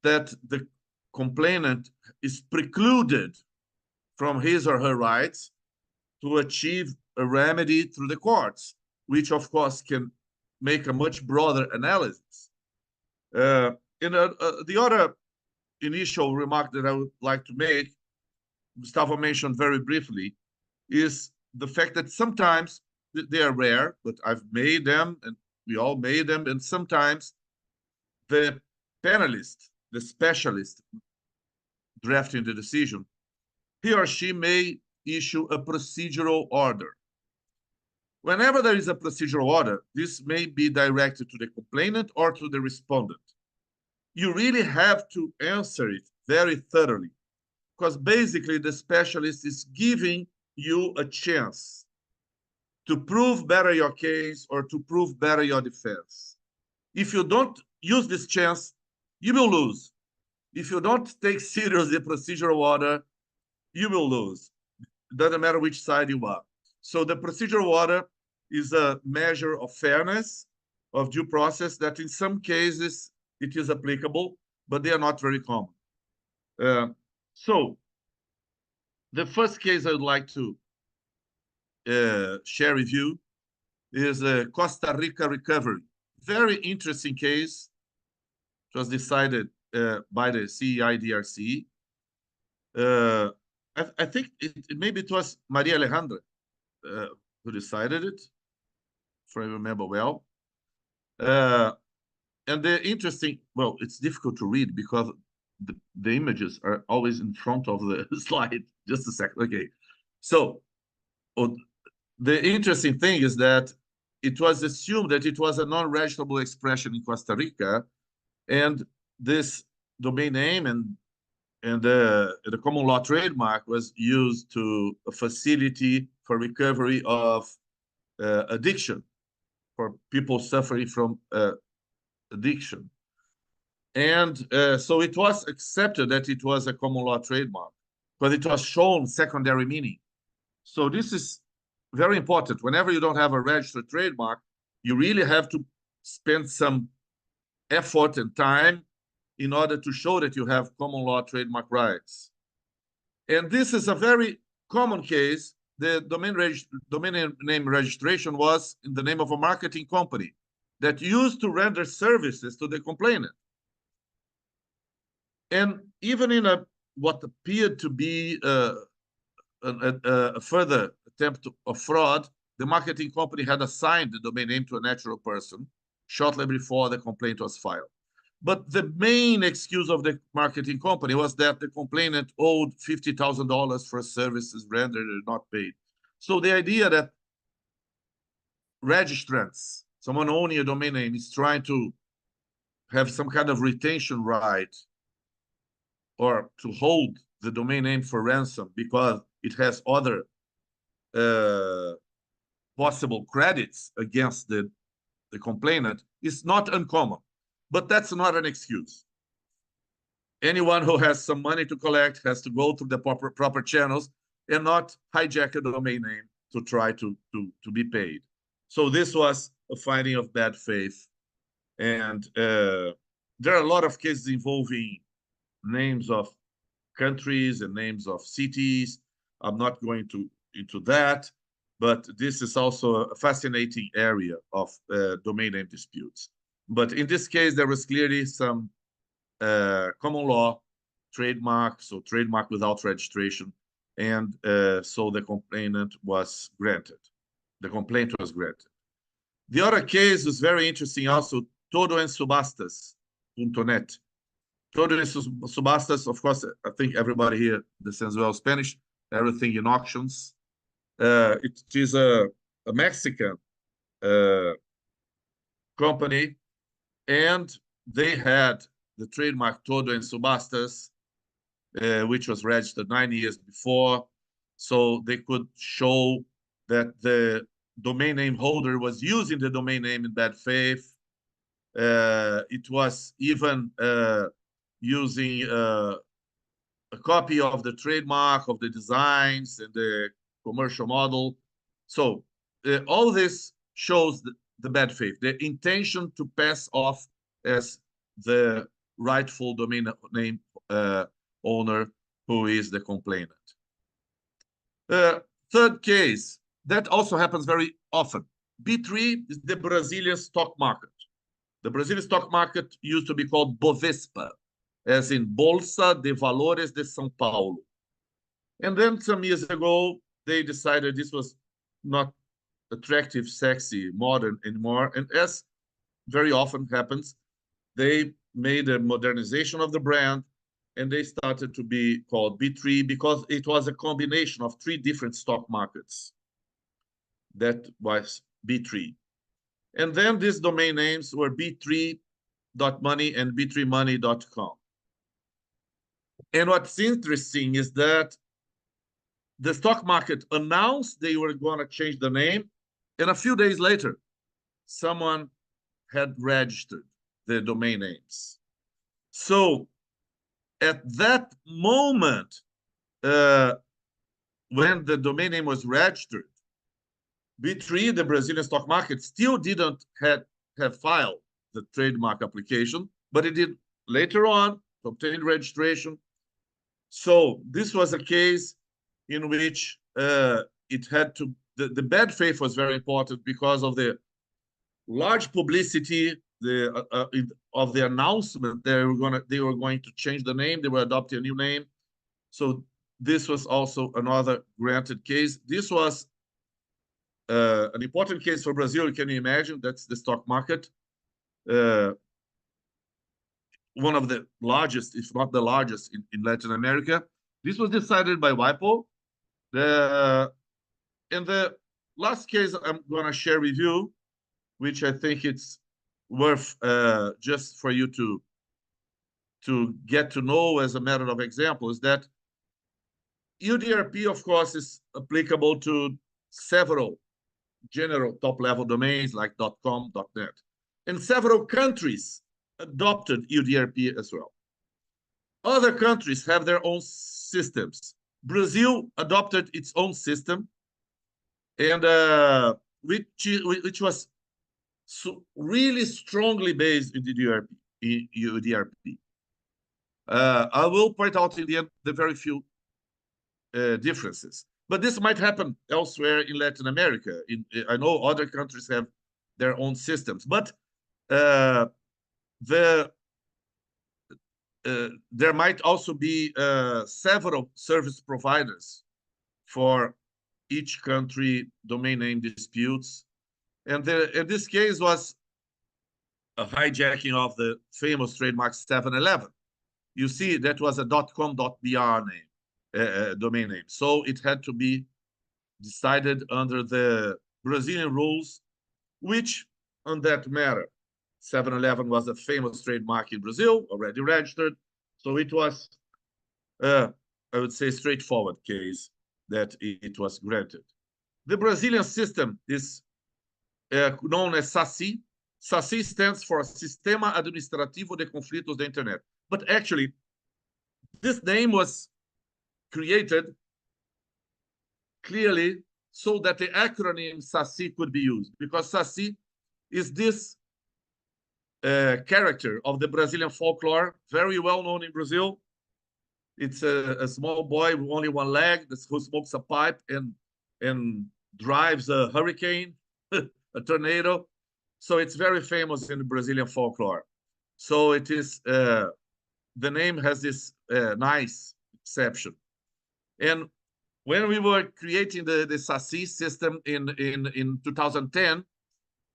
that the complainant is precluded from his or her rights to achieve a remedy through the courts, which of course can make a much broader analysis. The other initial remark that I would like to make, Gustavo mentioned very briefly, is the fact that sometimes they are rare, but I've made them and we all made them, and sometimes the panelist, the specialist drafting the decision, he or she may issue a procedural order. Whenever there is a procedural order, this may be directed to the complainant or to the respondent. You really have to answer it very thoroughly, because basically the specialist is giving you a chance to prove better your case or to prove better your defense. If you don't use this chance, you will lose. If you don't take seriously the procedural order, you will lose. It doesn't matter which side you are. So the procedural order is a measure of fairness, of due process, that in some cases it is applicable, but they are not very common. So the first case I would like to share with you is a Costa Rica recovery. Very interesting case. It was decided by the CEIDRC. I think maybe it was Maria Alejandra who decided it, if I remember well. And the interesting, well, it's difficult to read because the images are always in front of the slide. Just a second. Okay. So the interesting thing is that it was assumed that it was a non-registrable expression in Costa Rica, and this domain name and the common law trademark was used to a facility for recovery of addiction, for people suffering from addiction. And so it was accepted that it was a common law trademark, but it was shown secondary meaning. So this is very important. Whenever you don't have a registered trademark, you really have to spend some effort and time in order to show that you have common law trademark rights. And this is a very common case. The domain name registration was in the name of a marketing company that used to render services to the complainant. And even in what appeared to be a further attempt of fraud, the marketing company had assigned the domain name to a natural person shortly before the complaint was filed. But the main excuse of the marketing company was that the complainant owed $50,000 for services rendered and not paid. So the idea that registrants, someone owning a domain name, is trying to have some kind of retention right or to hold the domain name for ransom because it has other possible credits against the complainant is not uncommon, but that's not an excuse. Anyone who has some money to collect has to go through the proper channels and not hijack a domain name to try to be paid. So this was a finding of bad faith. And there are a lot of cases involving names of countries and names of cities. I'm not going into that, but this is also a fascinating area of domain name disputes. But in this case, there was clearly some common law trademark, so trademark without registration, and so the complaint was granted. The complaint was granted. The other case was very interesting also, Todo en Subastas.net. Todo en Subastas, of course, I think everybody here understands well Spanish, everything in auctions. It is a Mexican company, and they had the trademark Todo en Subastas, which was registered 9 years before, so they could show that the domain name holder was using the domain name in bad faith. It was even using a copy of the trademark, of the designs and the commercial model. So all this shows the bad faith, the intention to pass off as the rightful domain name owner who is the complainant. Third case, that also happens very often. B3 is the Brazilian stock market. The Brazilian stock market used to be called Bovespa, as in Bolsa de Valores de São Paulo. And then some years ago, they decided this was not attractive, sexy, modern anymore. And as very often happens, they made a modernization of the brand, and they started to be called B3 because it was a combination of 3 different stock markets. That was B3. And then these domain names were b3.money and b3money.com. And what's interesting is that the stock market announced they were going to change the name, and a few days later, someone had registered the domain names. So at that moment, when the domain name was registered, B3, the Brazilian stock market, still didn't have filed the trademark application, but it did later on to obtain registration. So this was a case in which it had to, the bad faith was very important because of the large publicity of the announcement they were going to change the name, they were adopting a new name. So this was also another granted case. This was an important case for Brazil. Can you imagine? That's the stock market. One of the largest, if not the largest, in Latin America. This was decided by WIPO. In the last case I'm going to share with you, which I think it's worth just for you to get to know as a matter of example, is that UDRP, of course, is applicable to several general top-level domains like .com, .net. And several countries adopted UDRP as well. Other countries have their own systems. Brazil adopted its own system, and which was really strongly based in UDRP. I will point out in the end the very few differences. But this might happen elsewhere in Latin America. I know other countries have their own systems, but there might also be several service providers for each country domain name disputes. And this case was a hijacking of the famous trademark 7-Eleven. You see, that was a .com.br name, domain name. So it had to be decided under the Brazilian rules, which on that matter, 7-Eleven was a famous trademark in Brazil, already registered. So it was, I would say, straightforward case that it was granted. The Brazilian system is known as SACI. SACI stands for Sistema Administrativo de Conflitos da Internet. But actually, this name was created clearly so that the acronym SACI could be used, because SACI is this character of the Brazilian folklore, very well known in Brazil. It's a small boy with only one leg who smokes a pipe and drives a hurricane, a tornado. So it's very famous in the Brazilian folklore. So it is, the name has this nice exception. And when we were creating the SACI system in 2010,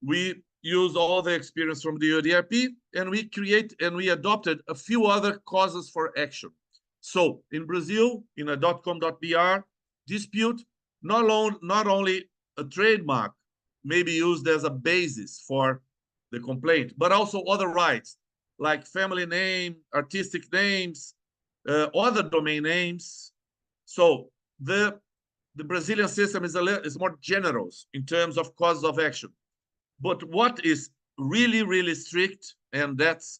we used all the experience from the UDRP, and we adopted a few other causes for action. So in Brazil, in a .com.br dispute, not only a trademark may be used as a basis for the complaint, but also other rights like family name, artistic names, other domain names. So the Brazilian system is more generous in terms of causes of action. But what is really, really strict, and that's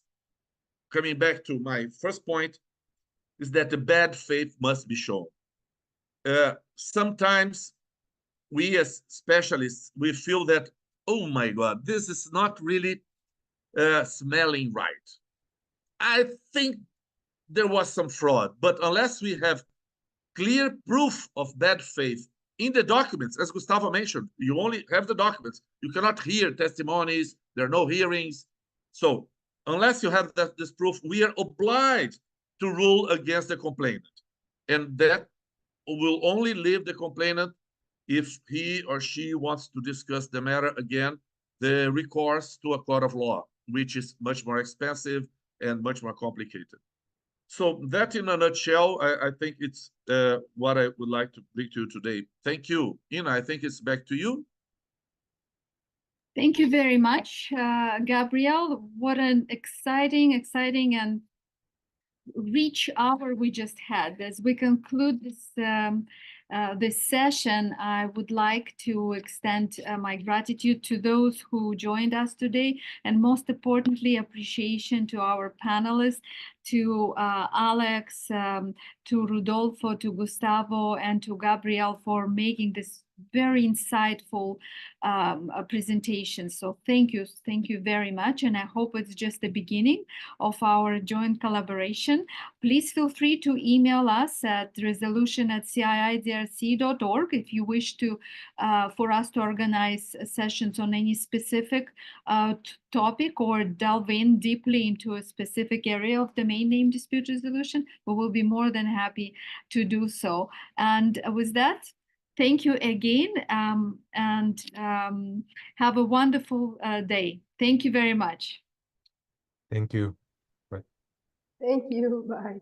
coming back to my first point, is that the bad faith must be shown. Sometimes we as specialists, we feel that, oh my God, this is not really smelling right. I think there was some fraud, but unless we have clear proof of bad faith in the documents, as Gustavo mentioned, you only have the documents. You cannot hear testimonies. There are no hearings. So unless you have this proof, we are obliged to rule against the complainant. And that will only leave the complainant if he or she wants to discuss the matter again, the recourse to a court of law, which is much more expensive and much more complicated. So that in a nutshell, I think it's what I would like to bring to you today. Thank you. Ina, I think it's back to you. Thank you very much, Gabriel. What an exciting and rich hour we just had. As we conclude this session, I would like to extend my gratitude to those who joined us today, and most importantly, appreciation to our panelists, to Alex, to Rodolfo, to Gustavo, and to Gabriel for making this very insightful presentation. So thank you very much, and I hope it's just the beginning of our joint collaboration. Please feel free to email us at resolution@ciidrc.org if you wish to for us to organize sessions on any specific topic or delve in deeply into a specific area of domain name dispute resolution. We will be more than happy to do so. And with that, thank you again, and have a wonderful day. Thank you very much. Thank you. Thank you. Bye.